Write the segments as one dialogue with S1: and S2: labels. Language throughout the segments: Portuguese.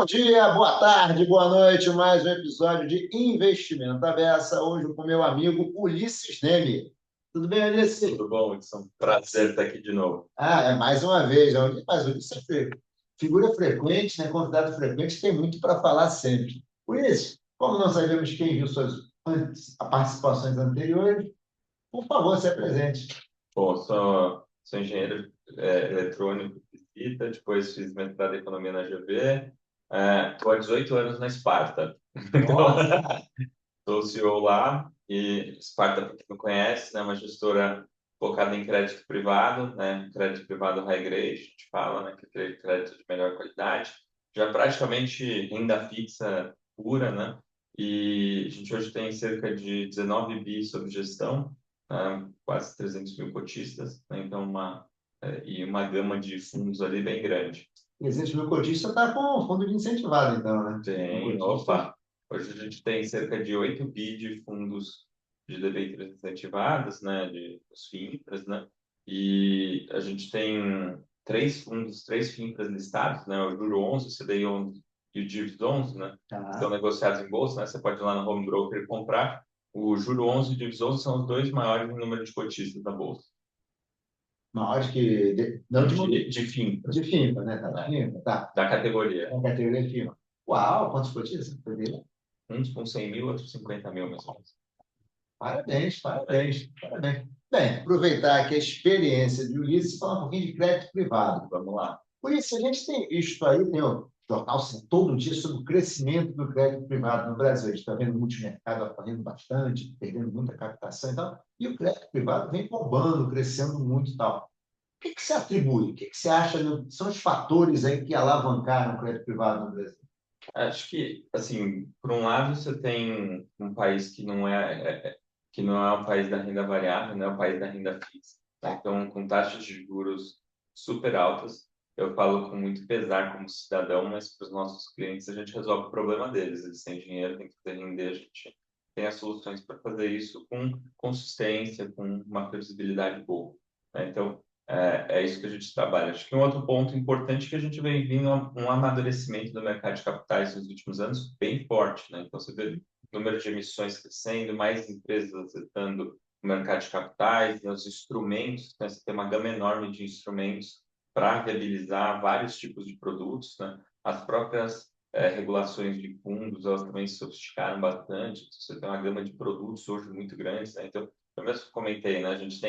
S1: Bom dia, boa tarde, boa noite. Mais um episódio de Investimento à Beça. Hoje com meu amigo Ulisses Neme. Tudo bem, Ulisses?
S2: Tudo bom, Edson? Prazer estar aqui de novo.
S1: É mais uma vez. Mas o Ulisses é figura frequente, né? Convidado frequente, tem muito para falar sempre. Ulisses, como nós sabemos quem viu suas participações anteriores, por favor, se apresente.
S2: Bom, sou engenheiro eletrônico de fita, depois fiz mestrado em economia na GV. Estou há 18 anos na Sparta. Então,
S1: Nossa,
S2: sou CEO lá e Sparta, para quem não conhece, né, é uma gestora focada em crédito privado, né, crédito privado high grade, a gente fala, né, que é aquele crédito de melhor qualidade, já praticamente renda fixa pura, né, e a gente hoje tem cerca de 19 bi sob gestão, quase 300 mil cotistas, né, então e uma gama de fundos ali bem grande.
S1: 300 mil cotistas está com fundo de incentivado, então, né? Com
S2: Tem,
S1: cotistas.
S2: opa. Hoje a gente tem cerca de 8 bi de fundos de debêntures incentivadas, né, de os FINPRAs, né, e a gente tem três fundos, três FINPRAs listados, né, o Juro 11, o CDI 11 e o DIVS 11, né, que são
S1: Tá.
S2: negociados em bolsa, né, você pode ir lá no home broker e comprar. O Juro 11 e o DIVS 11 são os dois maiores em número de cotistas da bolsa,
S1: Maior que. Não de,
S2: de FINPRAs,
S1: de FIMPA, né? Tá,
S2: né,
S1: FIMPA, tá.
S2: da categoria.
S1: É a categoria de FIMPA. Uau, quantos cotistas?
S2: Uns com 100 mil, outros 50 mil, mais ou menos.
S1: Parabéns, parabéns, parabéns. Bem, aproveitar aqui a experiência de Ulisses e falar um pouquinho de crédito privado. Vamos lá. Por isso, a gente tem visto aí, tem o jornal assim, todo dia sobre o crescimento do crédito privado no Brasil. A gente está vendo o multimercado aparecendo bastante, perdendo muita captação e tal. E o crédito privado vem bombando, crescendo muito e tal. O que você atribui? O que você acha são os fatores aí que alavancaram o crédito privado no Brasil?
S2: Acho que, assim, por um lado, você tem um país que não é o país da renda variável, né? É o país da renda fixa. Tá? Então, com taxas de juros super altas, eu falo com muito pesar como cidadão, mas para os nossos clientes a gente resolve o problema deles. Eles têm dinheiro, têm que fazer render, a gente tem as soluções para fazer isso com consistência, com uma previsibilidade boa. Né? Então, é isso que a gente trabalha. Acho que um outro ponto importante é que a gente vem vindo um amadurecimento do mercado de capitais nos últimos anos bem forte, né? Então, você vê o número de emissões crescendo, mais empresas acertando o mercado de capitais, né? Os instrumentos, né? Você tem uma gama enorme de instrumentos para viabilizar vários tipos de produtos, né? As próprias regulações de fundos, elas também se sofisticaram bastante. Você tem uma gama de produtos hoje muito grandes, né? Então, eu mesmo comentei, né? A gente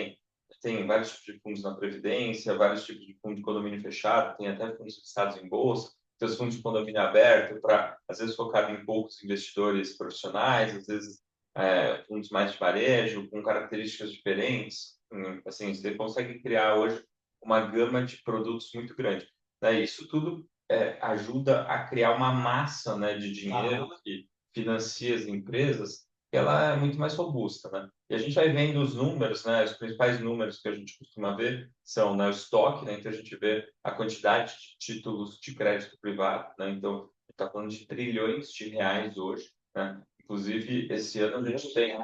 S2: tem vários tipos de fundos na Previdência, vários tipos de fundo de condomínio fechado, tem até fundos listados em bolsa, tem os fundos de condomínio aberto, para, às vezes, focado em poucos investidores profissionais, às vezes, fundos mais de varejo, com características diferentes. Assim, você consegue criar hoje uma gama de produtos muito grande. Né? Isso tudo ajuda a criar uma massa, né, de dinheiro
S1: Ah,
S2: que financia as empresas, que ela é muito mais robusta, né? E a gente vai vendo os números, né? Os principais números que a gente costuma ver são, né, o estoque, né? Então a gente vê a quantidade de títulos de crédito privado, né? Então está falando de trilhões de reais hoje, né? Inclusive esse ano a gente tem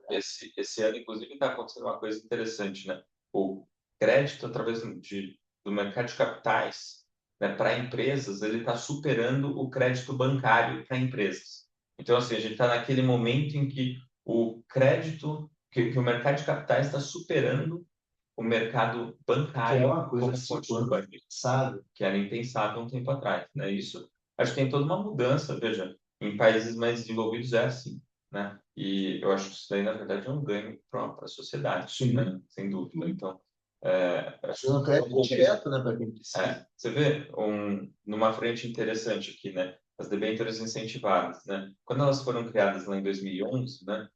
S2: esse ano inclusive está acontecendo uma coisa interessante, né? O crédito através do mercado de capitais, né, para empresas, ele está superando o crédito bancário para empresas. Então, assim, a gente está naquele momento em que o crédito, que o mercado de capitais está superando o mercado
S1: que é
S2: bancário
S1: uma coisa
S2: como
S1: que se
S2: fonte de
S1: quando
S2: pagamento,
S1: sabe.
S2: que era impensável um tempo atrás, né? Isso, acho que tem toda uma mudança, veja, em países mais desenvolvidos é assim, né? E eu acho que isso daí, na verdade, é um ganho para a sociedade,
S1: Sim.
S2: né? Sem dúvida. Então, acho
S1: Dando
S2: que
S1: crédito direto, né, para quem precisa.
S2: você vê numa frente interessante aqui, né? As debêntures incentivadas, né? Quando elas foram criadas lá em 2011, né?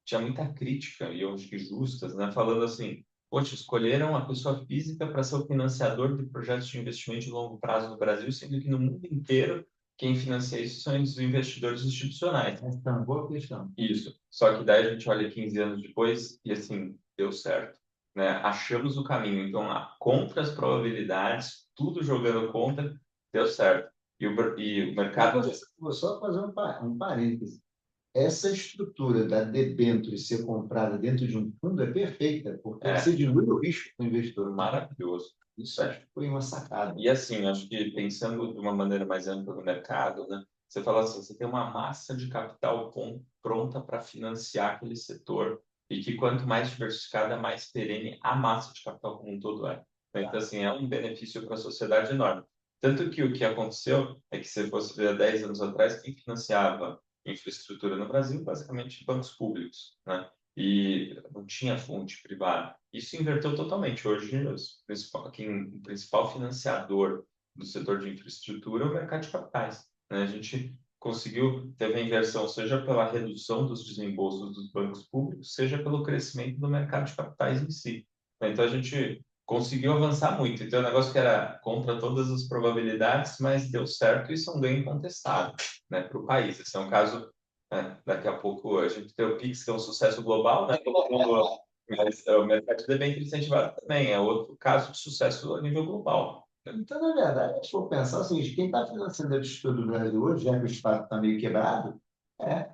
S2: Tinha muita crítica, e eu acho que justas, né? Falando assim, poxa, escolheram a pessoa física para ser o financiador de projetos de investimento de longo prazo no Brasil, sendo que no mundo inteiro quem financia isso são os investidores institucionais.
S1: Essa é uma boa questão.
S2: Isso. Só que daí a gente olha 15 anos depois e assim, deu certo. Né? Achamos o caminho. Então, contra as probabilidades, tudo jogando contra, deu certo. E o mercado.
S1: Vou só fazer um parêntese. Essa estrutura da debênture ser comprada dentro de um fundo é perfeita, porque você
S2: É
S1: dilui o risco do investidor.
S2: maravilhoso.
S1: Isso acho que foi uma sacada.
S2: E assim, acho que pensando de uma maneira mais ampla no mercado, né? Você fala assim, você tem uma massa de capital pronta para financiar aquele setor e que quanto mais diversificada, mais perene a massa de capital como um todo é. Então, assim, é um benefício para a sociedade enorme. Tanto que o que aconteceu é que, se fosse ver há 10 anos atrás, quem financiava infraestrutura no Brasil, basicamente bancos públicos, né? E não tinha fonte privada. Isso inverteu totalmente. Hoje, o principal financiador do setor de infraestrutura é o mercado de capitais, né? A gente conseguiu, teve a inversão, seja pela redução dos desembolsos dos bancos públicos, seja pelo crescimento do mercado de capitais em si. Então, a gente conseguiu avançar muito. Então, é um negócio que era contra todas as probabilidades, mas deu certo e isso é um ganho incontestável, né, para o país. Esse é um caso, né, daqui a pouco a gente tem o Pix, que é um sucesso global, né? Todo mundo, mas o mercado de debênture incentivado também é outro caso de sucesso a nível global.
S1: Então, na verdade, se for pensar o seguinte, quem está financiando a estrutura do Brasil hoje, já que o Estado está meio quebrado, é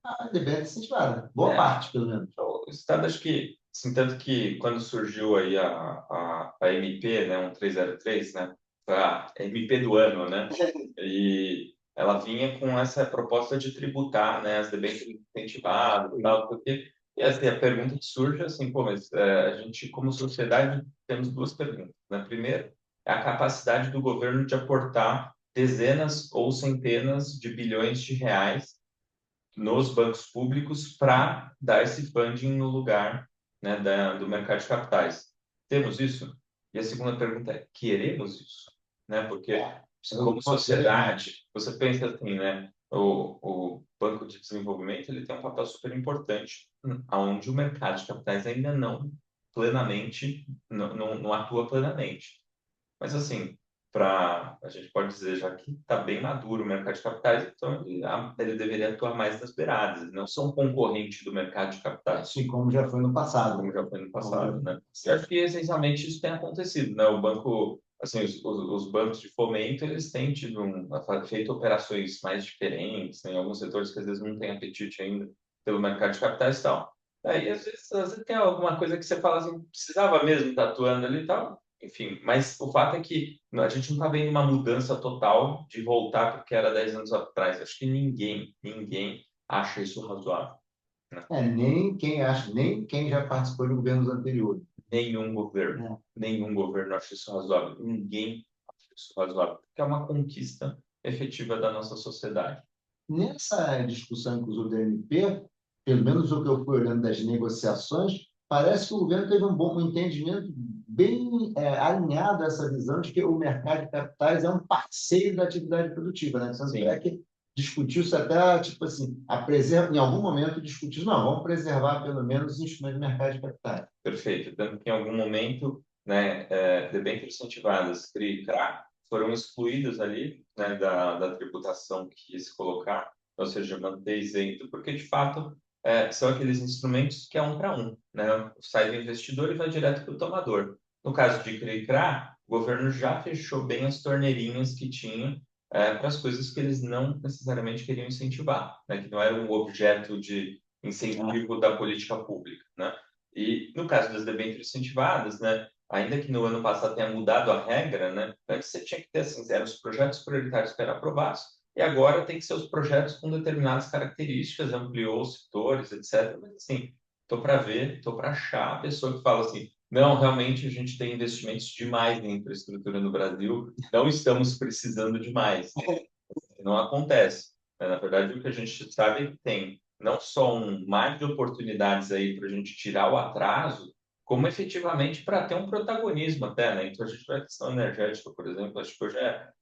S1: a debênture incentivada. Boa
S2: É,
S1: parte, pelo menos.
S2: o Estado, acho que, assim, tanto que quando surgiu aí a MP, né, 1303, né, foi a MP do ano, né, e ela vinha com essa proposta de tributar, né, as debêntures incentivadas e tal, porque, e assim, a pergunta que surge é assim, pô, mas a gente, como sociedade, temos duas perguntas, né, primeiro, é a capacidade do governo de aportar dezenas ou centenas de bilhões de reais nos bancos públicos para dar esse funding no lugar, né, do mercado de capitais. Temos isso? E a segunda pergunta é, queremos isso? Né? Porque, como sociedade, você pensa assim, né, o Banco de Desenvolvimento ele tem um papel super importante, onde o mercado de capitais ainda não plenamente, não atua plenamente. Mas assim, a gente pode dizer já que está bem maduro o mercado de capitais, então ele deveria atuar mais nas beiradas, ele não ser um concorrente do mercado de capitais.
S1: Assim como já foi no passado.
S2: Como já foi no passado, né? E acho que essencialmente isso tem acontecido, né? O banco, assim, os bancos de fomento, eles têm tido feito operações mais diferentes, né? Em alguns setores que às vezes não tem apetite ainda pelo mercado de capitais e tal. Aí, às vezes tem alguma coisa que você fala assim, precisava mesmo estar atuando ali e tal. Enfim, mas o fato é que a gente não está vendo uma mudança total de voltar para o que era 10 anos atrás. Acho que ninguém acha isso razoável, né?
S1: Nem quem acha, nem quem já participou de governos anteriores.
S2: Nenhum governo acha isso razoável. Ninguém acha isso razoável, porque é uma conquista efetiva da nossa sociedade.
S1: Nessa discussão, inclusive, da MP, pelo menos o que eu fui olhando das negociações, parece que o governo teve um bom entendimento bem alinhado a essa visão de que o mercado de capitais é um parceiro da atividade produtiva, né? Tanto é que discutiu-se até, tipo assim, em algum momento discutiu, não, vamos preservar pelo menos os instrumentos do mercado de capitais.
S2: Perfeito. Tanto que em algum momento, né, debêntures incentivadas, CRI e CRA, foram excluídos ali, né, da tributação que ia se colocar, ou seja, manter isento, porque de fato são aqueles instrumentos que é um para um, né? Sai do investidor e vai direto para o tomador. No caso de CRI e CRA, o governo já fechou bem as torneirinhas que tinha para as coisas que eles não necessariamente queriam incentivar, né? Que não era um objeto de incentivo da política pública, né? E no caso das debêntures incentivadas, né, ainda que no ano passado tenha mudado a regra, né, antes você tinha que ter assim, eram os projetos prioritários que eram aprovados, e agora tem que ser os projetos com determinadas características, ampliou os setores, etc. Mas assim, estou para ver, estou para achar a pessoa que fala assim, não, realmente a gente tem investimentos demais em infraestrutura no Brasil, não estamos precisando de mais. Não acontece, né? Na verdade, o que a gente sabe é que tem não só um mar de oportunidades aí para a gente tirar o atraso, como efetivamente para ter um protagonismo até, né? Então, a gente vai a questão energética, por exemplo, acho que hoje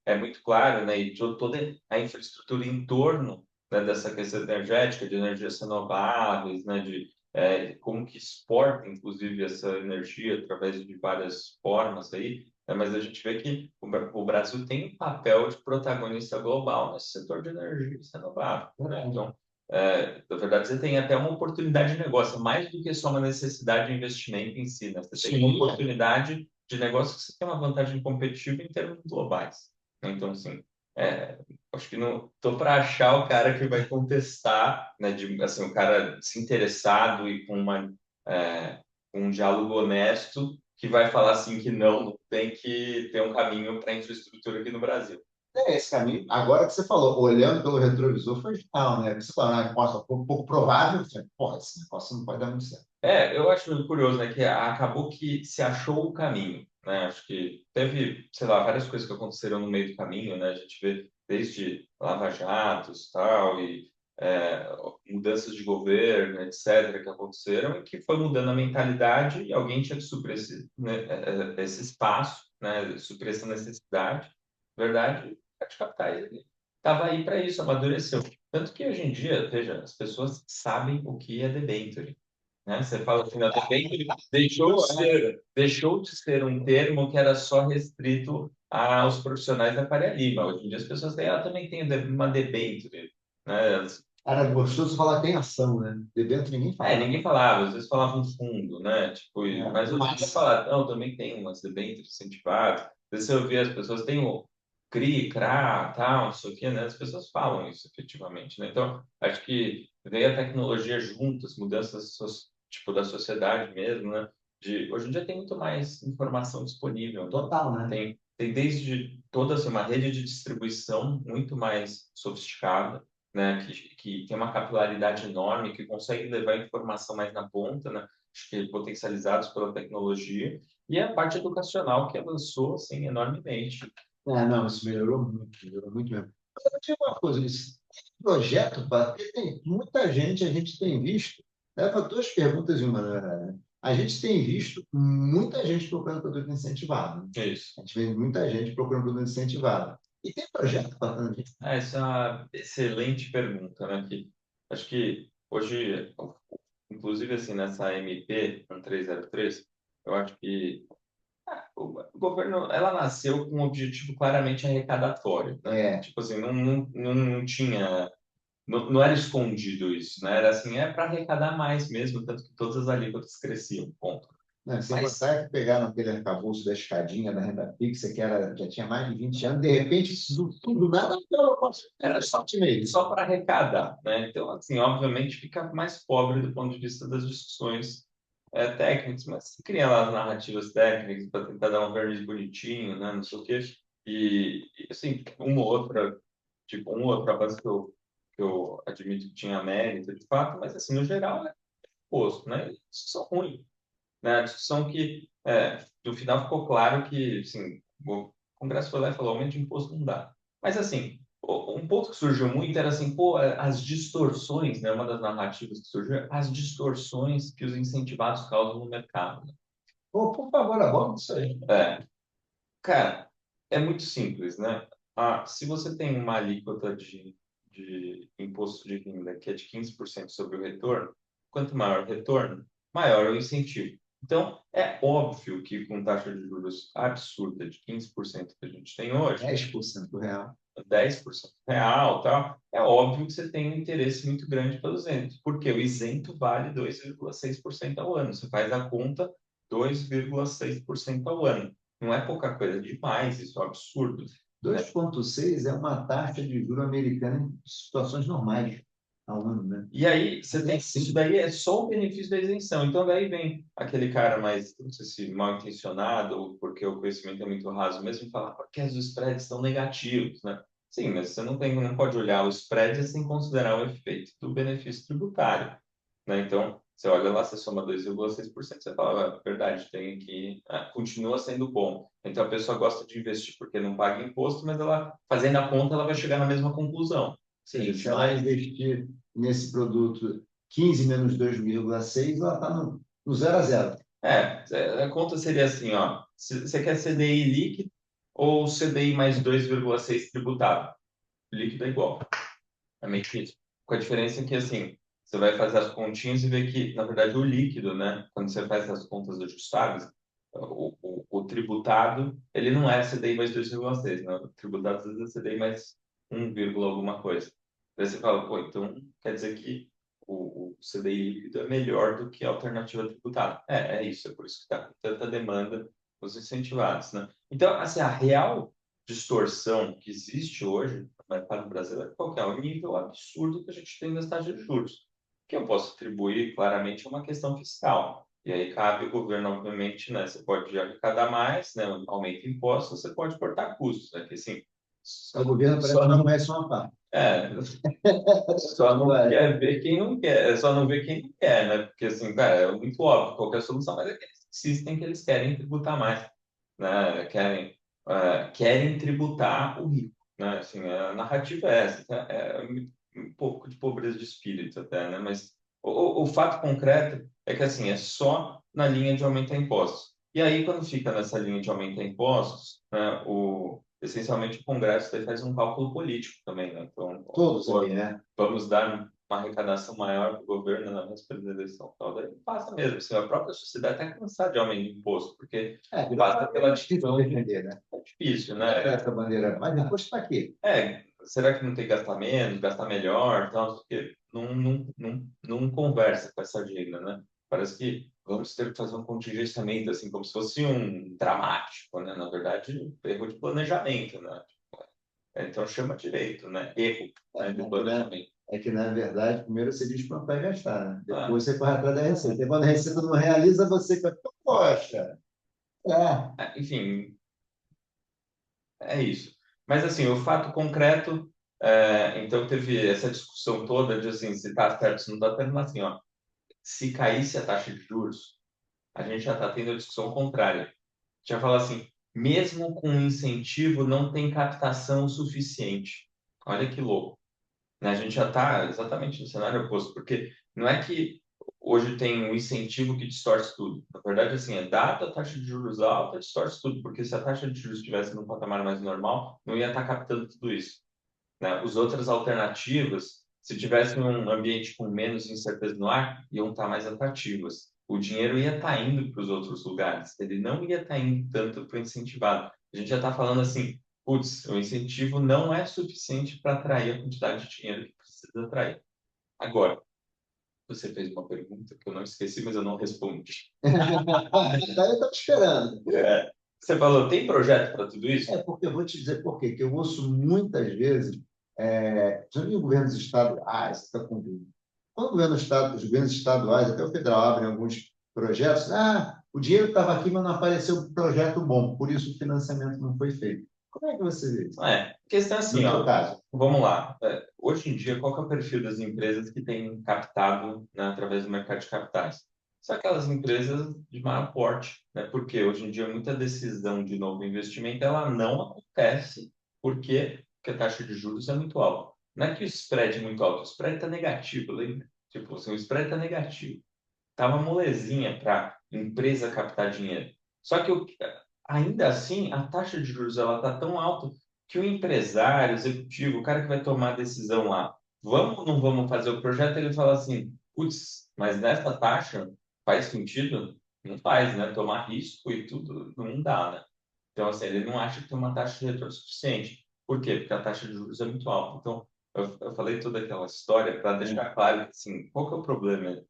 S2: é muito claro, né? E toda a infraestrutura em torno, né, dessa questão energética, de energias renováveis, né? Como que exporta, inclusive, essa energia através de várias formas aí, né? Mas a gente vê que o Brasil tem um papel de protagonista global nesse setor de energia renovável, né? Então, na verdade, você tem até uma oportunidade de negócio, mais do que só uma necessidade de investimento em si, né? Você tem uma oportunidade de negócio que você tem uma vantagem competitiva em termos globais, né? Então, assim, acho que não estou para achar o cara que vai contestar, né? Assim, o cara desinteressado e com um diálogo honesto que vai falar assim que não tem que ter um caminho para infraestrutura aqui no Brasil.
S1: Esse caminho, agora que você falou, olhando pelo retrovisor, foi final, né? Você falou, nossa, pouco provável, pô, esse negócio não pode dar muito certo.
S2: Eu acho muito curioso, né, que acabou que se achou o caminho, né? Acho que teve, sei lá, várias coisas que aconteceram no meio do caminho, né? A gente vê desde lava-jatos, tal, e é, mudanças de governo, etc., que aconteceram e que foi mudando a mentalidade e alguém tinha que suprir esse espaço, né? Suprir essa necessidade. Na verdade, de capitais estava aí para isso, amadureceu. Tanto que hoje em dia, veja, as pessoas sabem o que é debênture, né? Você fala assim, a debênture deixou de ser um termo que era só restrito aos profissionais da Faria Lima. Hoje em dia as pessoas têm, ela também tem uma debênture, né?
S1: Era gostoso falar tem ação, né? De dentro ninguém fala.
S2: Ninguém falava, às vezes falava um fundo, né? Tipo, mas hoje em dia
S1: Mas,
S2: fala, não, também tem umas debêntures incentivadas. Às vezes você ouvir as pessoas, tem o CRI, CRA, tal, não sei o quê, né? As pessoas falam isso efetivamente, né? Então, acho que veio a tecnologia junto, as mudanças, tipo, da sociedade mesmo, né? Hoje em dia tem muito mais informação disponível, né?
S1: total, né?
S2: Tem desde toda assim, uma rede de distribuição muito mais sofisticada, né, que tem uma capilaridade enorme, que consegue levar informação mais na ponta, né, acho que potencializados pela tecnologia, e a parte educacional que avançou assim, enormemente.
S1: Não, isso melhorou muito mesmo. Mas eu tinha uma coisa, esse projeto, porque tem muita gente, a gente tem visto, leva duas perguntas em uma, na verdade, né? A gente tem visto muita gente procurando produto incentivado, né?
S2: É isso.
S1: A gente vê muita gente procurando produto incentivado. E tem projeto bacana, gente.
S2: Essa é uma excelente pergunta, né, que acho que hoje, inclusive assim, nessa MP 1303, eu acho que o governo, ela nasceu com um objetivo claramente arrecadatório, né?
S1: É,
S2: Tipo assim, não tinha, não era escondido isso, né? Era assim, para arrecadar mais mesmo, tanto que todas as alíquotas cresciam, ponto.
S1: né, sem
S2: Mas,
S1: contar que pegaram aquele arcabouço da escadinha da renda fixa, que era, já tinha mais de 20 anos, de repente, isso tudo nada, eu posso
S2: era só para arrecadar, né? Então, assim, obviamente fica mais pobre do ponto de vista das discussões técnicas, mas se cria lá as narrativas técnicas para tentar dar um verniz bonitinho, né? Não sei o quê. Assim, uma ou outra, tipo, um ou outro avanço que eu admito que tinha mérito, de fato, mas, assim, no geral, é posto, né? Discussão ruim, né? A discussão que, no final, ficou claro que, assim, o Congresso foi lá e falou, aumento de imposto não dá. Mas, assim, um ponto que surgiu muito era assim, pô, as distorções, né? Uma das narrativas que surgiu, as distorções que os incentivados causam no mercado.
S1: Pô, por favor, aborda isso aí.
S2: Cara, é muito simples, né? Se você tem uma alíquota de imposto de renda que é de 15% sobre o retorno, quanto maior o retorno, maior o incentivo. Então, é óbvio que com taxa de juros absurda de 15% que a gente tem hoje,
S1: 10% real.
S2: 10% real, tal, é óbvio que você tem um interesse muito grande pelo isento, porque o isento vale 2,6% ao ano. Você faz a conta 2,6% ao ano. Não é pouca coisa, é demais, isso é um absurdo, né?
S1: 2,6 é uma taxa de juro americana em situações normais ao ano, né?
S2: E aí, você tem, isso
S1: Sim.
S2: daí é só o benefício da isenção. Então, daí vem aquele cara mais, não sei se mal intencionado, ou porque o conhecimento é muito raso mesmo, e fala, porque os spreads estão negativos, né? Sim, mas você não pode olhar o spread sem considerar o efeito do benefício tributário, né? Então, você olha lá, você soma 2,6%, você fala, verdade, tem aqui, continua sendo bom. Então, a pessoa gosta de investir porque não paga imposto, mas ela, fazendo a conta, ela vai chegar na mesma conclusão.
S1: Sim, se ela investir nesse produto 15 menos 2,6, ela está no 0 a 0.
S2: A conta seria assim, ó. Você quer CDI líquido ou CDI mais 2,6 tributado? Líquido é igual. É meio que isso. Com a diferença que, assim, você vai fazer as continhas e ver que, na verdade, o líquido, né? Quando você faz as contas ajustáveis, o tributado, ele não é CDI mais 2,6, né? O tributado, às vezes, é CDI mais 1, alguma coisa. Daí você fala, pô, então quer dizer que o CDI líquido é melhor do que a alternativa tributária. É isso, é por isso que está com tanta demanda dos incentivados, né? Então, assim, a real distorção que existe hoje no mercado brasileiro, qual que é o nível absurdo que a gente tem das taxas de juros, que eu posso atribuir claramente a uma questão fiscal. E aí cabe o governo, obviamente, né? Você pode arrecadar mais, né? Aumenta impostos, você pode cortar custos, né? Que assim,
S1: O governo parece
S2: só
S1: que não
S2: não,
S1: conhece uma parte.
S2: é, só não quer ver quem não quer, só não vê quem não quer, né? Porque assim, cara, é muito óbvio qualquer solução, mas é que eles insistem que eles querem tributar mais, né? Querem tributar o rico, né? Assim, a narrativa é essa, tá? Um pouco de pobreza de espírito até, né? Mas o fato concreto é que assim, é só na linha de aumentar impostos. E aí, quando fica nessa linha de aumentar impostos, né, essencialmente o Congresso daí faz um cálculo político também, né? Então,
S1: Todos ali, né?
S2: vamos dar uma arrecadação maior para o governo na véspera da eleição. Então, daí passa mesmo. Assim, a própria sociedade está cansada de aumento de imposto, porque passa pela
S1: Difícil
S2: discussão de...
S1: defender, né?
S2: É difícil,
S1: Essa
S2: né?
S1: bandeira. Mas depois para quê?
S2: Será que não tem que gastar menos, gastar melhor, tal? Porque não conversa com essa agenda, né? Parece que vamos ter que fazer um contingenciamento, assim, como se fosse um dramático, né? Na verdade, erro de planejamento, né? Então chama direito, né? Erro, né, de planejamento.
S1: É que, na verdade, primeiro você diz quanto vai gastar, né?
S2: Ah,
S1: Depois você corre atrás da receita. E quando a receita não realiza, você fica, poxa, é.
S2: enfim, é isso. Mas assim, o fato concreto, então teve essa discussão toda de assim, se está certo, se não está certo, mas assim, ó, se caísse a taxa de juros, a gente já está tendo a discussão contrária. Já fala assim, mesmo com incentivo, não tem captação suficiente. Olha que louco. Né? A gente já está exatamente no cenário oposto, porque não é que hoje tem um incentivo que distorce tudo. Na verdade, assim, é dada a taxa de juros alta, distorce tudo, porque se a taxa de juros estivesse num patamar mais normal, não ia estar captando tudo isso. Né? As outras alternativas, se tivesse um ambiente com menos incerteza no ar, iam estar mais atrativas. O dinheiro ia estar indo para os outros lugares, ele não ia estar indo tanto para o incentivado. A gente já está falando assim, putz, o incentivo não é suficiente para atrair a quantidade de dinheiro que precisa atrair. Agora, você fez uma pergunta que eu não esqueci, mas eu não respondi.
S1: Daí eu estou te esperando.
S2: Você falou, tem projeto para tudo isso?
S1: Porque eu vou te dizer por quê. Que eu ouço muitas vezes, principalmente em governos estaduais, você está com dúvida. Quando o os governos estaduais, até o federal, abrem alguns projetos, o dinheiro estava aqui, mas não apareceu um projeto bom, por isso o financiamento não foi feito. Como é que você vê isso?
S2: A questão é
S1: No
S2: assim,
S1: seu
S2: ó,
S1: caso?
S2: vamos lá. Hoje em dia, qual que é o perfil das empresas que têm captado, né, através do mercado de capitais? São aquelas empresas de maior porte, né? Porque hoje em dia muita decisão de novo investimento ela não acontece porque a taxa de juros é muito alta. Não é que o spread é muito alto, o spread está negativo, lembra? Tipo, assim, o spread está negativo. Tá uma molezinha para empresa captar dinheiro. Só que ainda assim, a taxa de juros ela tá tão alta que o empresário, o executivo, o cara que vai tomar a decisão lá, vamos ou não vamos fazer o projeto, ele fala assim, putz, mas nessa taxa faz sentido? Não faz, né? Tomar risco e tudo não dá, né? Então, assim, ele não acha que tem uma taxa de retorno suficiente. Por quê? Porque a taxa de juros é muito alta. Então, eu falei toda aquela história para deixar claro que, assim, qual que é o problema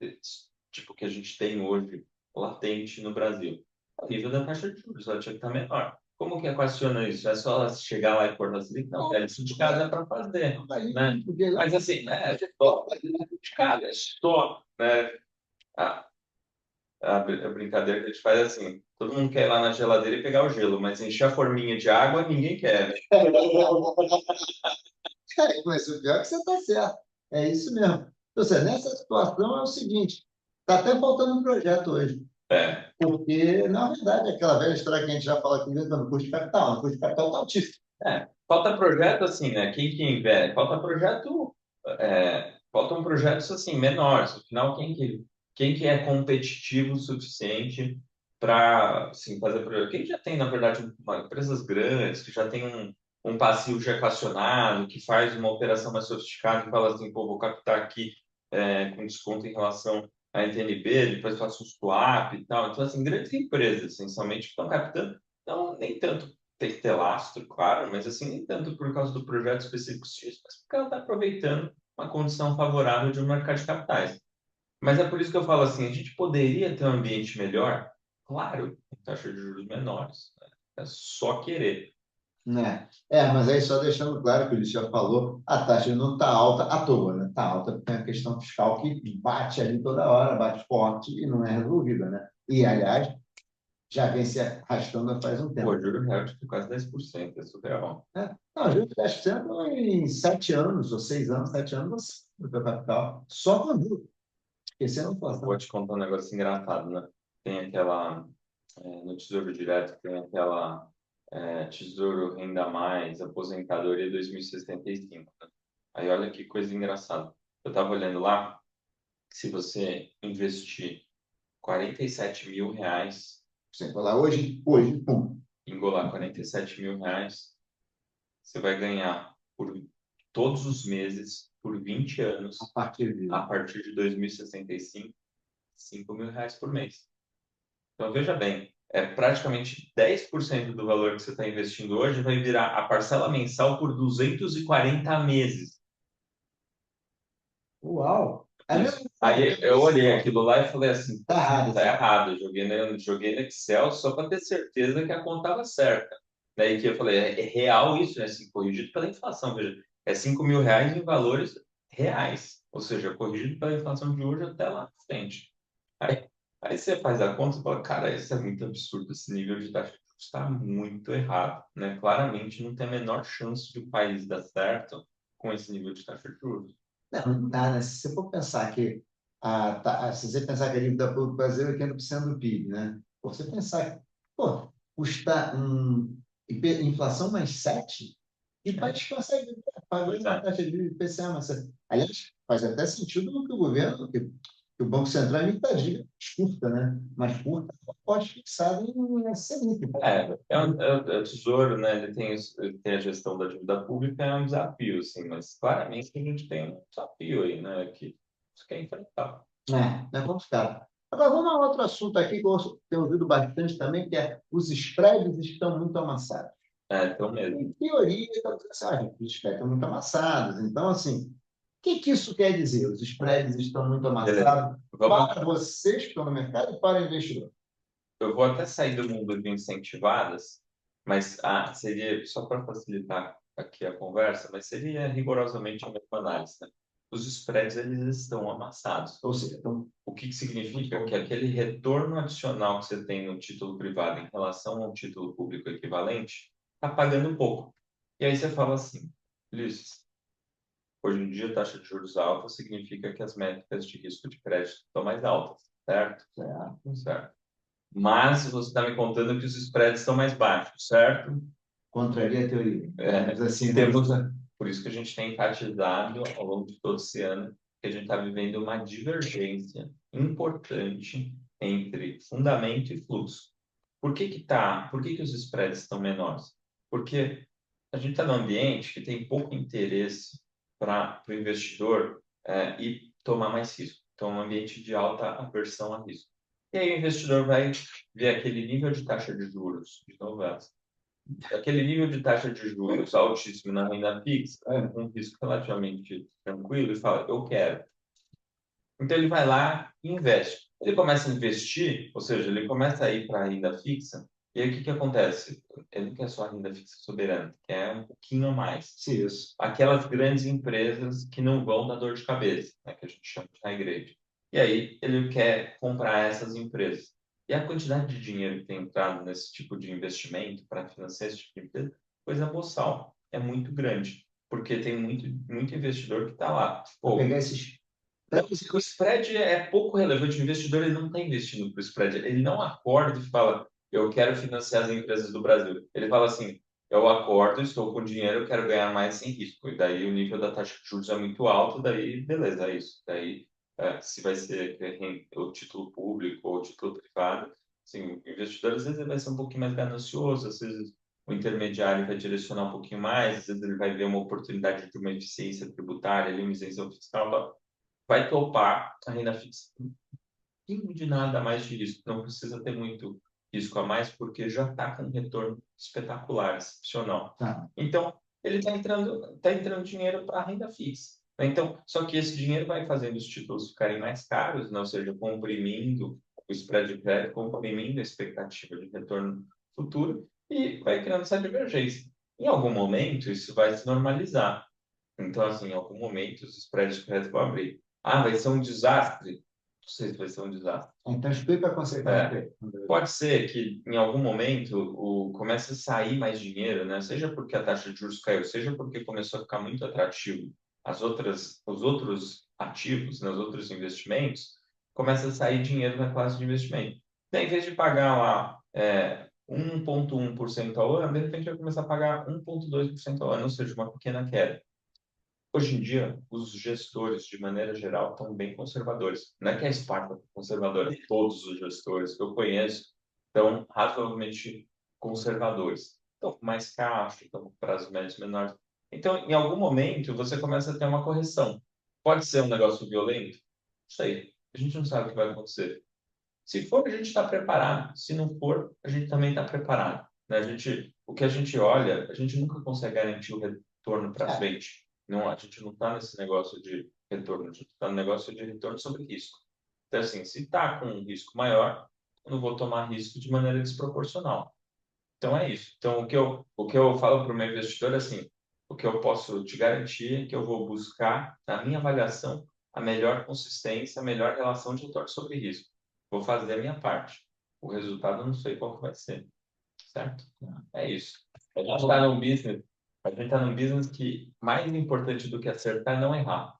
S2: tipo, que a gente tem hoje latente no Brasil? O nível da taxa de juros, ela tinha que estar menor. Como que equaciona isso? É só ela chegar lá e pôr na Selic? Não, é lição de casa para fazer, né? Mas assim, né? É só, lição de casa, é só, né? A, a brincadeira que a gente faz é assim, todo mundo quer ir lá na geladeira e pegar o gelo, mas encher a forminha de água ninguém quer, né?
S1: Mas o pior é que você está certo. É isso mesmo. Ou seja, nessa situação é o seguinte: está até faltando um projeto hoje.
S2: É,
S1: Porque, na verdade, aquela velha história que a gente já fala aqui, no custo de capital, o custo de capital está altíssimo.
S2: falta projeto assim, né? Quem que investe? Falta projeto, faltam projetos assim menores. Afinal, quem que é competitivo o suficiente para assim, fazer projeto? Quem já tem, na verdade, empresas grandes que já tem um passivo já equacionado, que faz uma operação mais sofisticada e fala assim, pô, vou captar aqui com desconto em relação à NTNB, depois faço um swap e tal. Então, assim, grandes empresas, essencialmente, que estão captando, não nem tanto tem que ter lastro, claro, mas assim, nem tanto por causa do projeto específico X, mas porque ela está aproveitando uma condição favorável de um mercado de capitais. Mas é por isso que eu falo assim, a gente poderia ter um ambiente melhor? Claro, com taxa de juros menores, né? É só querer.
S1: Né? Mas aí só deixando claro que o Luiz já falou, a taxa não está alta à toa, né? Está alta porque tem a questão fiscal que bate ali toda hora, bate forte e não é resolvida, né? E, aliás, já vem se arrastando faz um
S2: Pô,
S1: tempo.
S2: juro real de quase 10%, é surreal.
S1: Né? Não, juros de 10% em 7 anos, ou 6 anos, 7 anos, você do teu capital, só com juros, esquecendo a
S2: Vou
S1: inflação.
S2: te contar um negócio engraçado, né? Tem aquela, no Tesouro Direto, tem aquela Tesouro Renda Mais, Aposentadoria 2065, né? Aí olha que coisa engraçada. Eu estava olhando lá, se você investir R$ 47.000,
S1: Você falar hoje, pum,
S2: engolar R$ 47.000, você vai ganhar por todos os meses, por 20
S1: a
S2: anos,
S1: partir
S2: a
S1: de.
S2: partir de 2065, R$ 5.000 por mês. Então, veja bem, praticamente 10% do valor que você está investindo hoje vai virar a parcela mensal por 240 meses.
S1: Uau! É
S2: Isso.
S1: mesmo?
S2: Aí eu olhei aquilo lá e falei assim,
S1: Tá errado
S2: tá
S1: essa conta.
S2: errado. Eu joguei no Excel só para ter certeza que a conta estava certa. Daí que eu falei, é real isso, né? Assim, corrigido pela inflação. Veja, é R$ 5.000 em valores reais. Ou seja, corrigido pela inflação de hoje até lá na frente. Aí, aí você faz a conta e fala, cara, isso é muito absurdo. Esse nível de taxa de juros está muito errado, né? Claramente não tem a menor chance de o país dar certo com esse nível de taxa de juros.
S1: Não, não dá, né? Se você for pensar que se você pensar que a dívida pública do Brasil é 80% do PIB, né? Pô, você pensar que, pô, custa inflação mais 7 e o país consegue pagar
S2: Pois
S1: uma
S2: é.
S1: taxa de IPCA, mas, aliás, faz até sentido no que o governo, que o Banco Central emite a dívida mais curta, né? Mais curta, pode fixar em Selic.
S2: É o tesouro, né? Ele tem a gestão da dívida pública, é um desafio, assim, mas claramente a gente tem um desafio aí, né? Que isso quer enfrentar.
S1: É complicado. Agora, vamos a outro assunto aqui que eu tenho ouvido bastante também, que é os spreads estão muito amassados.
S2: Então mesmo.
S1: Em teoria, então, gente, os spreads estão muito amassados. Então, assim, o que que isso quer dizer? Os spreads estão muito
S2: Beleza.
S1: amassados
S2: Vamos,
S1: para vocês que estão no mercado e para o investidor.
S2: eu vou até sair do mundo de incentivadas, mas seria, só para facilitar aqui a conversa, mas seria rigorosamente a mesma análise, né? Os spreads, eles estão amassados.
S1: Ou seja, então,
S2: O que que significa? Que aquele retorno adicional que você tem no título privado em relação ao título público equivalente está pagando pouco. E aí você fala assim, Ulisses, hoje em dia a taxa de juros alta significa que as métricas de risco de crédito estão mais altas, certo?
S1: certo,
S2: Certo. Mas você está me contando que os spreads estão mais baixos, certo?
S1: contraria a teoria. Digamos
S2: E
S1: assim, né?
S2: temos, por isso que a gente tem enfatizado ao longo de todo esse ano que a gente está vivendo uma divergência importante entre fundamento e fluxo. Por que que os spreads estão menores? Porque a gente está num ambiente que tem pouco interesse para o investidor e tomar mais risco. Então, é um ambiente de alta aversão a risco. E aí o investidor vai ver aquele nível de taxa de juros, de novo, aquele nível de taxa de juros altíssimo na renda fixa, com um risco relativamente tranquilo, e fala, eu quero. Então ele vai lá e investe. Ele começa a investir, ou seja, ele começa a ir para a renda fixa, e aí o que que acontece? Ele não quer só a renda fixa soberana, quer um pouquinho a mais.
S1: Sim, isso.
S2: Aquelas grandes empresas que não vão dar dor de cabeça, né, que a gente chama de high grade. E aí ele quer comprar essas empresas. E a quantidade de dinheiro que tem entrado nesse tipo de investimento para financiar esse tipo de empresa, coisa boçal, é muito grande, porque tem muito investidor que está lá.
S1: Vou
S2: Pô,
S1: pegar esses.
S2: não,
S1: Pega esse.
S2: o spread é pouco relevante. O investidor ele não está investindo para o spread. Ele não acorda e fala, eu quero financiar as empresas do Brasil. Ele fala assim, eu acordo, estou com dinheiro, eu quero ganhar mais sem risco. E daí o nível da taxa de juros é muito alto, daí beleza, é isso. Daí se vai ser o título público ou o título privado, assim, o investidor às vezes ele vai ser um pouquinho mais ganancioso, às vezes o intermediário vai direcionar um pouquinho mais, às vezes ele vai ver uma oportunidade de uma eficiência tributária, ali, uma isenção fiscal, tal, vai topar a renda fixa. Não tem de nada mais de risco, não precisa ter muito risco a mais, porque já está com um retorno espetacular, excepcional.
S1: Tá.
S2: Então, ele tá entrando dinheiro para a renda fixa. Né? Então, só que esse dinheiro vai fazendo os títulos ficarem mais caros, né? Ou seja, comprimindo o spread de crédito, comprimindo a expectativa de retorno futuro e vai criando essa divergência. Em algum momento, isso vai se normalizar. Então, assim, em algum momento, os spreads de crédito vão abrir. Ah, vai ser um desastre? Não sei se vai ser um desastre.
S1: Então, explica a consequência
S2: É,
S1: aí.
S2: pode ser que em algum momento comece a sair mais dinheiro, né? Seja porque a taxa de juros caiu, seja porque começou a ficar muito atrativo os outros ativos, né, os outros investimentos, começa a sair dinheiro na classe de investimento. Então, em vez de pagar lá 1,1% ao ano, de repente vai começar a pagar 1,2% ao ano, ou seja, uma pequena queda. Hoje em dia, os gestores, de maneira geral, estão bem conservadores. Não é que a Sparta é conservadora, todos os gestores que eu conheço estão razoavelmente conservadores. Estão com mais caixa, estão com prazos médios menores. Então, em algum momento, você começa a ter uma correção. Pode ser um negócio violento? Não sei. A gente não sabe o que vai acontecer. Se for, a gente está preparado. Se não for, a gente também está preparado. Né? O que a gente olha, a gente nunca consegue garantir o retorno para
S1: É,
S2: frente. Não, a gente não está nesse negócio de retorno, a gente está no negócio de retorno sobre risco. Então, assim, se está com um risco maior, eu não vou tomar risco de maneira desproporcional. Então, é isso. Então, o que eu falo para o meu investidor é assim, o que eu posso te garantir é que eu vou buscar, na minha avaliação, a melhor consistência, a melhor relação de retorno sobre risco. Vou fazer a minha parte. O resultado eu não sei qual que vai ser, certo? É isso. A gente está num business que mais importante do que acertar é não errar.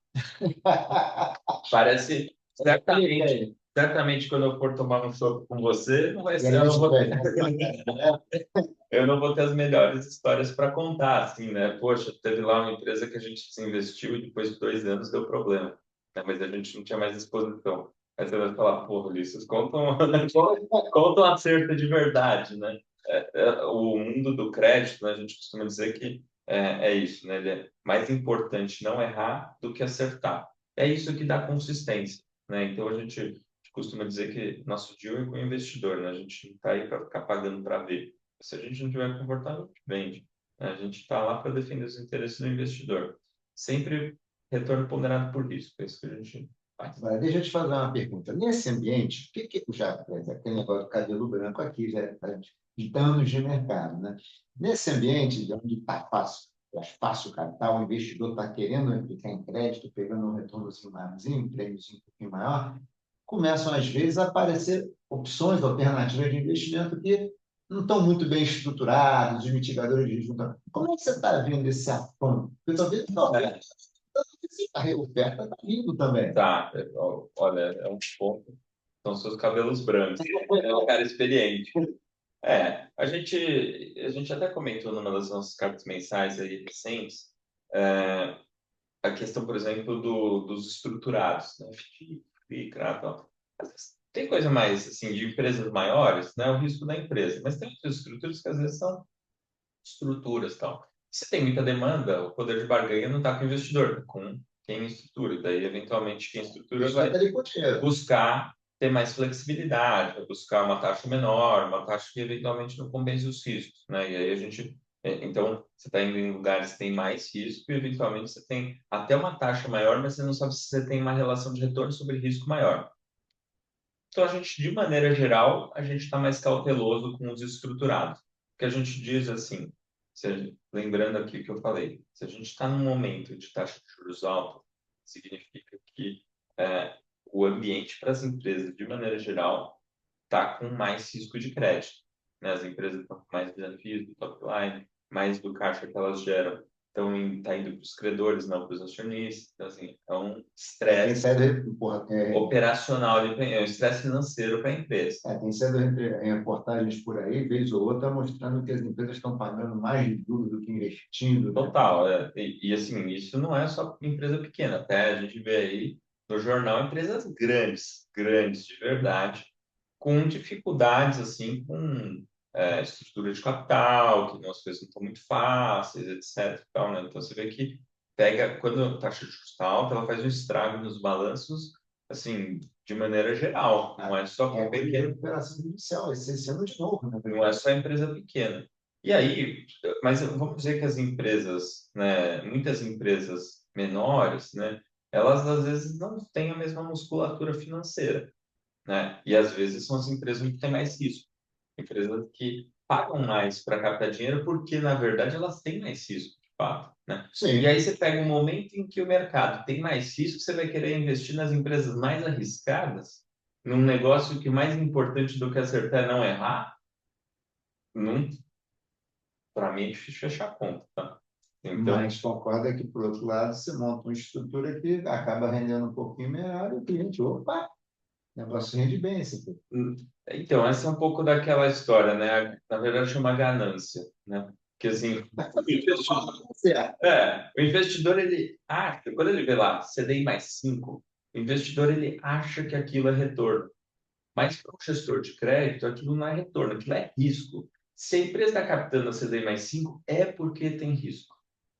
S2: Parece certamente quando eu for tomar um chopp com você, não vai
S1: e a
S2: ser, eu não
S1: gente
S2: vou
S1: vai.
S2: ter, eu não vou ter as melhores histórias para contar, assim, né? Poxa, teve lá uma empresa que a gente desinvestiu e depois de 2 anos deu problema, né? Mas a gente não tinha mais exposição. Aí você vai falar, porra, Ulisses, conta um acerto de verdade, né? O mundo do crédito, né, a gente costuma dizer que é isso, né? Ele é mais importante não errar do que acertar. É isso que dá consistência, né? Então a gente costuma dizer que nosso deal é com o investidor, né? A gente não está aí para ficar pagando para ver. Se a gente não tiver confortável, a gente vende, né? A gente está lá para defender os interesses do investidor. Sempre retorno ponderado por risco, é isso que a gente faz.
S1: Agora, deixa eu te fazer uma pergunta. Nesse ambiente, o que que já aquele negócio do cabelo branco aqui já está de anos de mercado, né? Nesse ambiente de onde é fácil capital, o investidor está querendo aplicar em crédito, pegando um retornozinho maiorzinho, um prêmiozinho um pouquinho maior, começam às vezes a aparecer opções alternativas de investimento que não estão muito bem estruturados, os mitigadores de risco. Como é que você está vendo esse afã? Porque talvez não, a oferta está vindo também.
S2: Tá, olha, é um ponto. São seus cabelos brancos. É um cara experiente. A gente até comentou numa das nossas cartas mensais aí recentes, é, a questão, por exemplo, dos estruturados, né? FII, CRA, tal. Às vezes tem coisa mais, assim, de empresas maiores, né? O risco da empresa, mas tem outras estruturas que às vezes são estruturas, tal. Se tem muita demanda, o poder de barganha não está com o investidor, tá com quem estrutura. Daí, eventualmente, quem estrutura
S1: Isso está
S2: vai
S1: ali com dinheiro.
S2: buscar ter mais flexibilidade, vai buscar uma taxa menor, uma taxa que eventualmente não compense os riscos, né? E aí a gente, então, você está indo em lugares que tem mais risco e eventualmente você tem até uma taxa maior, mas você não sabe se você tem uma relação de retorno sobre risco maior. Então, a gente, de maneira geral, a gente está mais cauteloso com os estruturados. O que a gente diz assim, lembrando aqui o que eu falei, se a gente está num momento de taxa de juros alta, significa que o ambiente para as empresas, de maneira geral, está com mais risco de crédito, né? As empresas estão com mais desafios do top line, mais do caixa que elas geram. Então, está indo para os credores, não para os acionistas. Então, assim, é um
S1: Tem
S2: estresse
S1: sido, porra,
S2: operacional, é um estresse financeiro para a empresa.
S1: tem sido reportagens por aí, vez ou outra, mostrando que as empresas estão pagando mais de juros do que investindo, né?
S2: Total. Assim, isso não é só empresa pequena, até a gente vê aí no jornal empresas grandes, grandes de verdade, com dificuldades, assim, com estrutura de capital, que as coisas não estão muito fáceis, etc. e tal, né? Então, você vê que quando a taxa de juros está alta, ela faz um estrago nos balanços, assim, de maneira geral, não é só
S1: É
S2: com
S1: a
S2: pequeno.
S1: recuperação judicial, esse ano de novo, né?
S2: Não é só empresa pequena. E aí, mas vamos dizer que as empresas, né, muitas empresas menores, né, elas às vezes não têm a mesma musculatura financeira, né? E às vezes são as empresas que têm mais risco. empresas que pagam mais para captar dinheiro porque, na verdade, elas têm mais risco, de fato, né? E
S1: Sim.
S2: aí você pega um momento em que o mercado tem mais risco, você vai querer investir nas empresas mais arriscadas, num negócio que mais importante do que acertar é não errar, não, para mim é difícil fechar a conta, tá? Então,
S1: Mas concorda que, por outro lado, você monta uma estrutura que acaba rendendo um pouquinho melhor e o cliente, opa, o negócio rende bem esse aqui.
S2: então, essa é um pouco daquela história, né? Na verdade, é uma ganância, né? Que assim,
S1: Certo.
S2: o investidor, ele acha, quando ele vê lá CDI mais 5, o investidor, ele acha que aquilo é retorno. Mas para o gestor de crédito, aquilo não é retorno, aquilo é risco. Se a empresa está captando a CDI mais 5, é porque tem risco.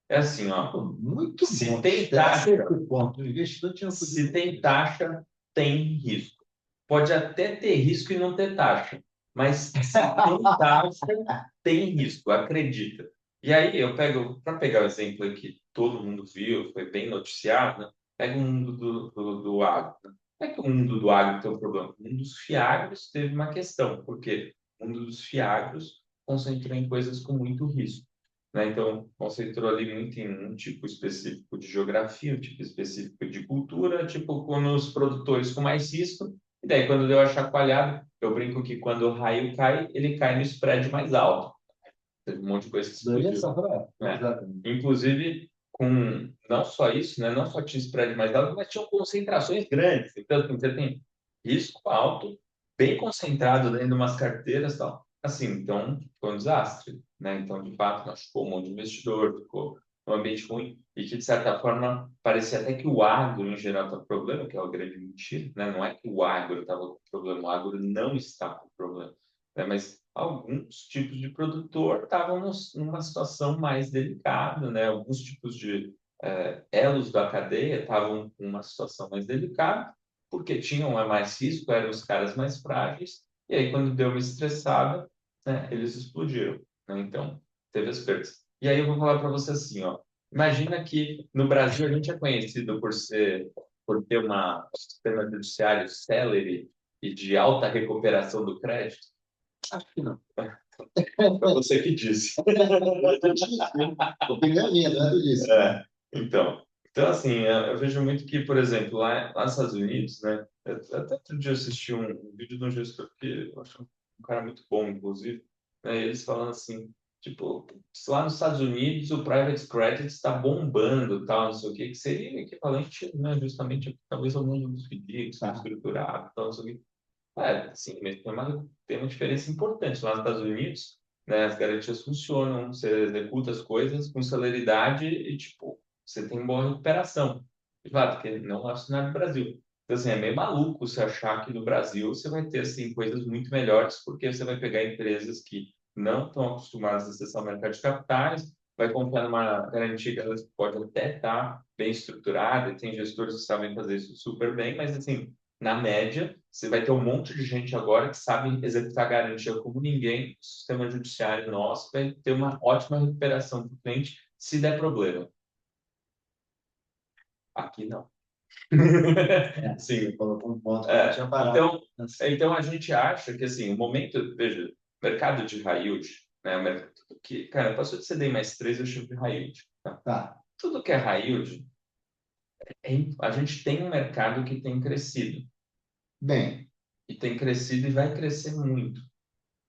S2: É assim, ó,
S1: Pô, muito
S2: se
S1: bom.
S2: tem
S1: Esse é
S2: taxa,
S1: o ponto. O investidor tinha
S2: se
S1: podido.
S2: tem taxa, tem risco. Pode até ter risco e não ter taxa, mas se tem taxa, tem risco, acredita. E aí eu pego, para pegar o exemplo aí que todo mundo viu, foi bem noticiado, né? Pega o mundo do agro. Né? Não é que o mundo do agro tem um problema. O mundo dos fiagros teve uma questão, porque o mundo dos fiagros concentrou em coisas com muito risco. Né? Então, concentrou ali muito em um tipo específico de geografia, um tipo específico de cultura, tipo, quando os produtores com mais risco, e daí, quando deu a chacoalhada, eu brinco que quando o raio cai, ele cai no spread mais alto. Teve um monte de coisa que
S1: Daí
S2: explodiu.
S1: essa frase.
S2: Né?
S1: Exatamente.
S2: Inclusive, com não só isso, né? Não só tinha spread mais alto, mas tinham concentrações grandes. Então, assim, você tem risco alto, bem concentrado dentro de umas carteiras e tal. Assim, então, foi um desastre. Né? Então, de fato, machucou um monte de investidor, ficou um ambiente ruim e que, de certa forma, parecia até que o agro, em geral, está com problema, que é uma grande mentira. Né? Não é que o agro estava com problema, o agro não está com problema. Né? Mas alguns tipos de produtor estavam numa situação mais delicada, né? Alguns tipos de elos da cadeia estavam numa situação mais delicada, porque tinham mais risco, eram os caras mais frágeis, e aí quando deu uma estressada, né, eles explodiram. Né? Então, teve as perdas. E aí eu vou falar para você assim, ó, imagina que no Brasil a gente é conhecido por ter um sistema judiciário célere e de alta recuperação do crédito.
S1: Acho que não.
S2: Foi você que disse.
S1: Opinião minha, não é do disse.
S2: É, então assim, eu vejo muito que, por exemplo, lá nos Estados Unidos, né? Até outro dia eu assisti um vídeo de um gestor que eu acho um cara muito bom, inclusive, né? E eles falando assim, tipo, lá nos Estados Unidos o private credit está bombando, tal, não sei o quê, que seria o equivalente, né, justamente, talvez ao mundo dos FDICs,
S1: Tá.
S2: estruturado, tal, não sei o quê. Sim, mas tem uma diferença importante. Lá nos Estados Unidos, né, as garantias funcionam, você executa as coisas com celeridade e, tipo, você tem boa recuperação. E, claro, que não é o cenário do Brasil. Então, assim, é meio maluco você achar que no Brasil você vai ter, assim, coisas muito melhores, porque você vai pegar empresas que não estão acostumadas a acessar o mercado de capitais, vai confiar numa garantia que elas pode até estar bem estruturada, e tem gestores que sabem fazer isso super bem, mas, assim, na média, você vai ter um monte de gente agora que sabe executar garantia como ninguém. O sistema judiciário nosso vai ter uma ótima recuperação para o cliente se der problema. Aqui não.
S1: Você
S2: Sim.
S1: colocou um ponto que eu não tinha parado.
S2: Então a gente acha que assim, o momento, veja, mercado de high yield, né, que, cara, passou de CDI mais 3, eu chamo de high yield. Tá?
S1: Tá.
S2: Tudo que é high yield, a gente tem um mercado que tem crescido.
S1: Bem,
S2: E tem crescido e vai crescer muito.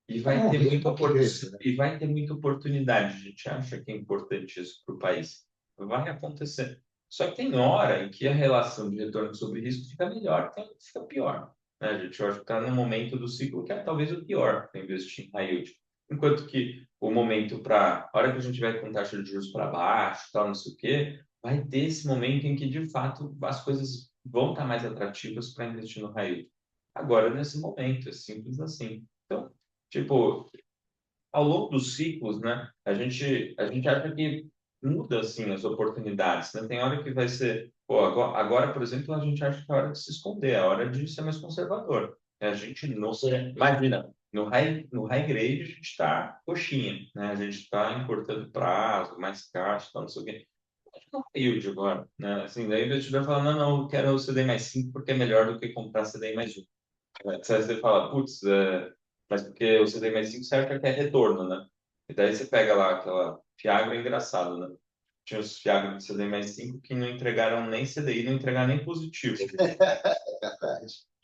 S2: E
S1: é
S2: vai
S1: um
S2: ter
S1: risco que cresça, né?
S2: muita oportunidade. A gente acha que é importante isso para o país. Vai acontecer. Só que tem hora em que a relação de retorno sobre risco fica melhor, tem hora que fica pior. Né? A gente acha que está num momento do ciclo que é talvez o pior para investir em high yield. Enquanto que o momento para, a hora que a gente vai com taxa de juros para baixo, tal, não sei o quê, vai ter esse momento em que, de fato, as coisas vão estar mais atrativas para investir no high yield. Agora, nesse momento, é simples assim. Então, tipo, ao longo dos ciclos, né, a gente acha que muda, assim, as oportunidades, né? Tem hora que vai ser, pô, agora, por exemplo, a gente acha que é hora de se esconder, é hora de ser mais conservador. A gente não se... Imagina, no high grade a gente está coxinha, né? A gente está importando prazo, mais caixa, tal, não sei o quê. A gente não tem yield agora, né? Assim, daí o investidor fala, não, não, eu quero o CDI mais 5 porque é melhor do que comprar CDI mais 1. Você fala, putz, mas porque o CDI mais 5 serve para que é retorno, né? E daí você pega lá aquela Fiagro, é engraçado, né? Tinha os Fiagro de CDI mais 5 que não entregaram nem CDI, não entregaram nem positivo.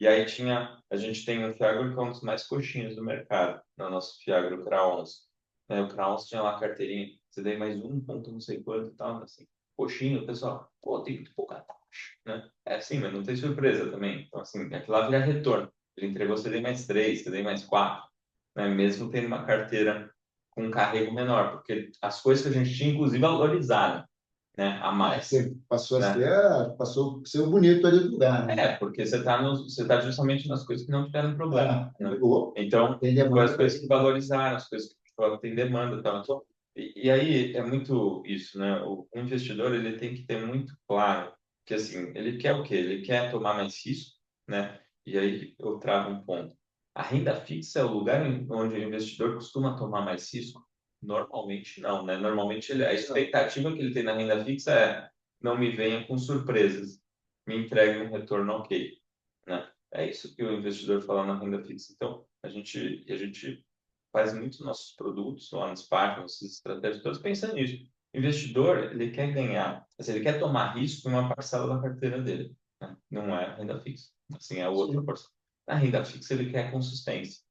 S2: E aí a gente tem um Fiagro que é um dos mais coxinhos do mercado, no nosso Fiagro CRA11. Né, o CRA11 tinha lá a carteirinha, CDI mais um ponto não sei quanto e tal, assim, coxinho, o pessoal, pô, tem muito pouca taxa, né? É assim, mas não tem surpresa também. Então, assim, aquilo lá vira retorno. Ele entregou CDI mais 3, CDI mais 4, né? Mesmo tendo uma carteira com um carrego menor, porque as coisas que a gente tinha, inclusive, valorizaram, né? A mais,
S1: Você passou a
S2: né?
S1: ser, passou a ser o bonito ali do lugar, né?
S2: Porque você tá justamente nas coisas que não tiveram problema, né?
S1: Pegou,
S2: Então,
S1: tem
S2: foi
S1: demanda
S2: as
S1: para
S2: coisas
S1: isso.
S2: que valorizaram, as coisas que tem demanda, e tal. Então, e aí é muito isso, né? O investidor, ele tem que ter muito claro que, assim, ele quer o quê? Ele quer tomar mais risco, né? E aí eu trago um ponto. A renda fixa é o lugar onde o investidor costuma tomar mais risco? Normalmente não, né? Normalmente a expectativa que ele tem na renda fixa é não me venha com surpresas, me entregue um retorno ok, né? É isso que o investidor fala na renda fixa. Então, a gente faz muito nossos produtos lá nos parques, nossas estratégias todas pensando nisso. O investidor, ele quer ganhar, assim, ele quer tomar risco em uma parcela da carteira dele, né? Não é renda fixa, assim, é outra
S1: Sim.
S2: porção. Na renda fixa, ele quer consistência.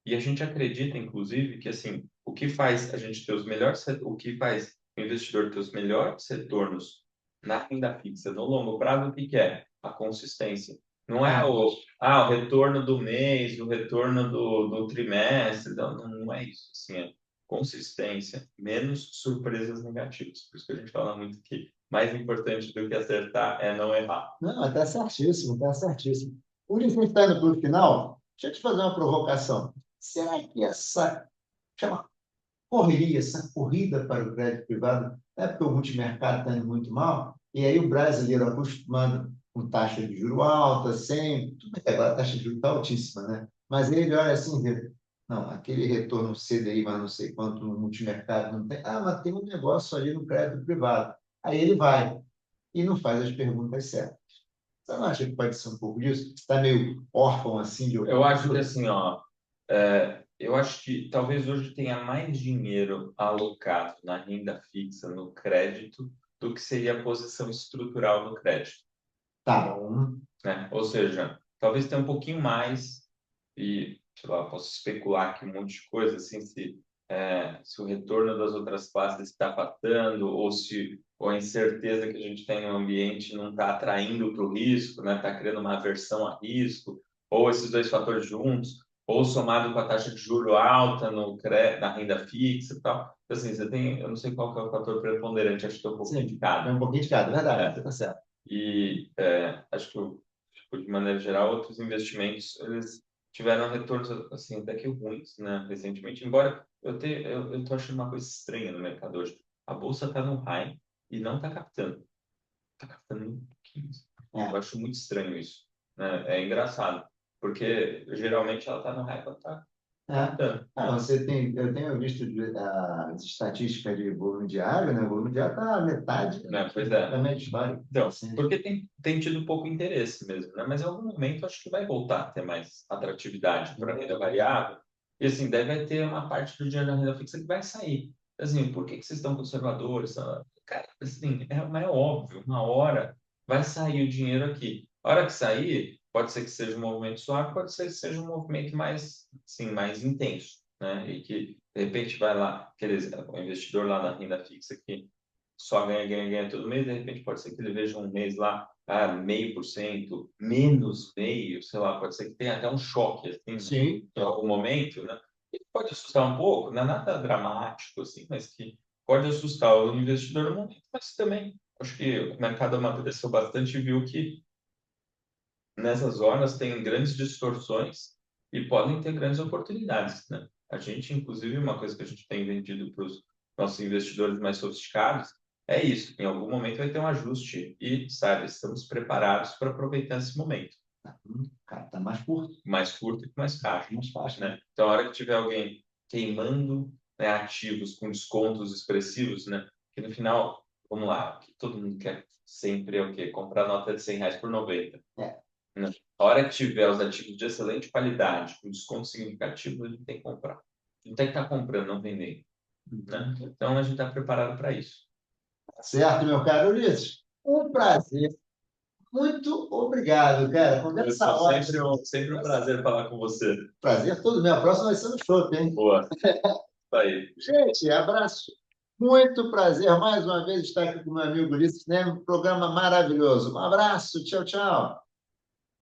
S2: E a gente acredita, inclusive, que assim, o que faz a gente ter os melhores, o que faz o investidor ter os melhores retornos na renda fixa no longo prazo, o que que é? A consistência. Não é o retorno do mês, o retorno do trimestre, não é isso. Assim, é consistência, menos surpresas negativas. Por isso que a gente fala muito que mais importante do que acertar é não errar.
S1: Não, está certíssimo, está certíssimo. Por isso, a gente está indo para o final. Deixa eu te fazer uma provocação. Será que essa chama correria, essa corrida para o crédito privado, é porque o multimercado está indo muito mal, e aí o brasileiro acostumado com taxa de juros alta, sempre, tudo bem, agora a taxa de juros está altíssima, né? Mas ele olha assim, e vê, não, aquele retorno CDI, mas não sei quanto no multimercado não tem. Ah, mas tem um negócio ali no crédito privado. Aí ele vai e não faz as perguntas certas. Você não acha que pode ser um pouco disso? Está meio órfão assim de
S2: Eu acho que
S1: oportunidade?
S2: assim, ó, eu acho que talvez hoje tenha mais dinheiro alocado na renda fixa, no crédito, do que seria a posição estrutural no crédito,
S1: Tá bom.
S2: né? Ou seja, talvez tenha um pouquinho mais e, sei lá, posso especular aqui um monte de coisa, assim, se o retorno das outras classes está patando ou se ou a incerteza que a gente tem no ambiente não está atraindo para o risco, né? Está criando uma aversão a risco, ou esses dois fatores juntos, ou somado com a taxa de juro alta na renda fixa e tal. Então, assim, você tem, eu não sei qual que é o fator preponderante, acho que é um pouquinho de
S1: Sim, é
S2: cada.
S1: um pouquinho de cada, verdade, você
S2: É,
S1: está certo.
S2: acho que, tipo, de maneira geral, outros investimentos, eles tiveram retornos, assim, até que ruins, né, recentemente, embora eu tô achando uma coisa estranha no mercado hoje. A bolsa está no high e não está captando um pouquinho. Eu
S1: É.
S2: acho muito estranho isso, né? É engraçado, porque geralmente ela está no high quando está
S1: É.
S2: captando,
S1: Ah, você tem, eu tenho visto as estatísticas de volume diário, né? O volume diário está metade
S2: né? Pois é.
S1: da média histórica.
S2: Então,
S1: Assim.
S2: porque tem tido pouco interesse mesmo, né? Mas em algum momento acho que vai voltar a ter mais atratividade para a renda variável. E assim, deve ter uma parte do dinheiro da renda fixa que vai sair. Assim, por que que vocês estão conservadores? Ah, cara, assim, mas é óbvio, uma hora vai sair o dinheiro aqui. A hora que sair, pode ser que seja um movimento suave, pode ser que seja um movimento mais, assim, mais intenso, né? E que, de repente, vai lá, aqueles, o investidor lá na renda fixa que só ganha, ganha, ganha todo mês, de repente pode ser que ele veja um mês lá, 0,5%, menos meio, sei lá, pode ser que tenha até um choque, assim, né,
S1: Sim.
S2: em algum momento, né? E pode assustar um pouco, não é nada dramático, assim, mas que pode assustar o investidor no momento, mas também acho que o mercado amadureceu bastante e viu que nessas horas tem grandes distorções e podem ter grandes oportunidades, né? A gente, inclusive, uma coisa que a gente tem vendido para os nossos investidores mais sofisticados é isso. Em algum momento vai ter um ajuste e, sabe, estamos preparados para aproveitar esse momento.
S1: Cara, tá mais curto,
S2: Mais curto e com mais caixa,
S1: mais fácil.
S2: né? Então, a hora que tiver alguém queimando, né, ativos com descontos expressivos, né? Que no final, vamos lá, o que todo mundo quer sempre é o quê? Comprar nota de R$ 100 por 90.
S1: É.
S2: Né? A hora que tiver os ativos de excelente qualidade, com desconto significativo, a gente tem que comprar. A gente tem que estar comprando, não vendendo. Né? Então, a gente está preparado para isso.
S1: Certo, meu caro Ulisses? Um prazer. Muito obrigado, cara. Conversa ótima.
S2: Sempre um prazer falar com você.
S1: Prazer todo meu. A próxima vai ser no shopping, hein?
S2: Boa. Isso aí.
S1: Gente, abraço. Muito prazer mais uma vez estar aqui com o meu amigo Ulisses, né? Um programa maravilhoso. Um abraço. Tchau, tchau.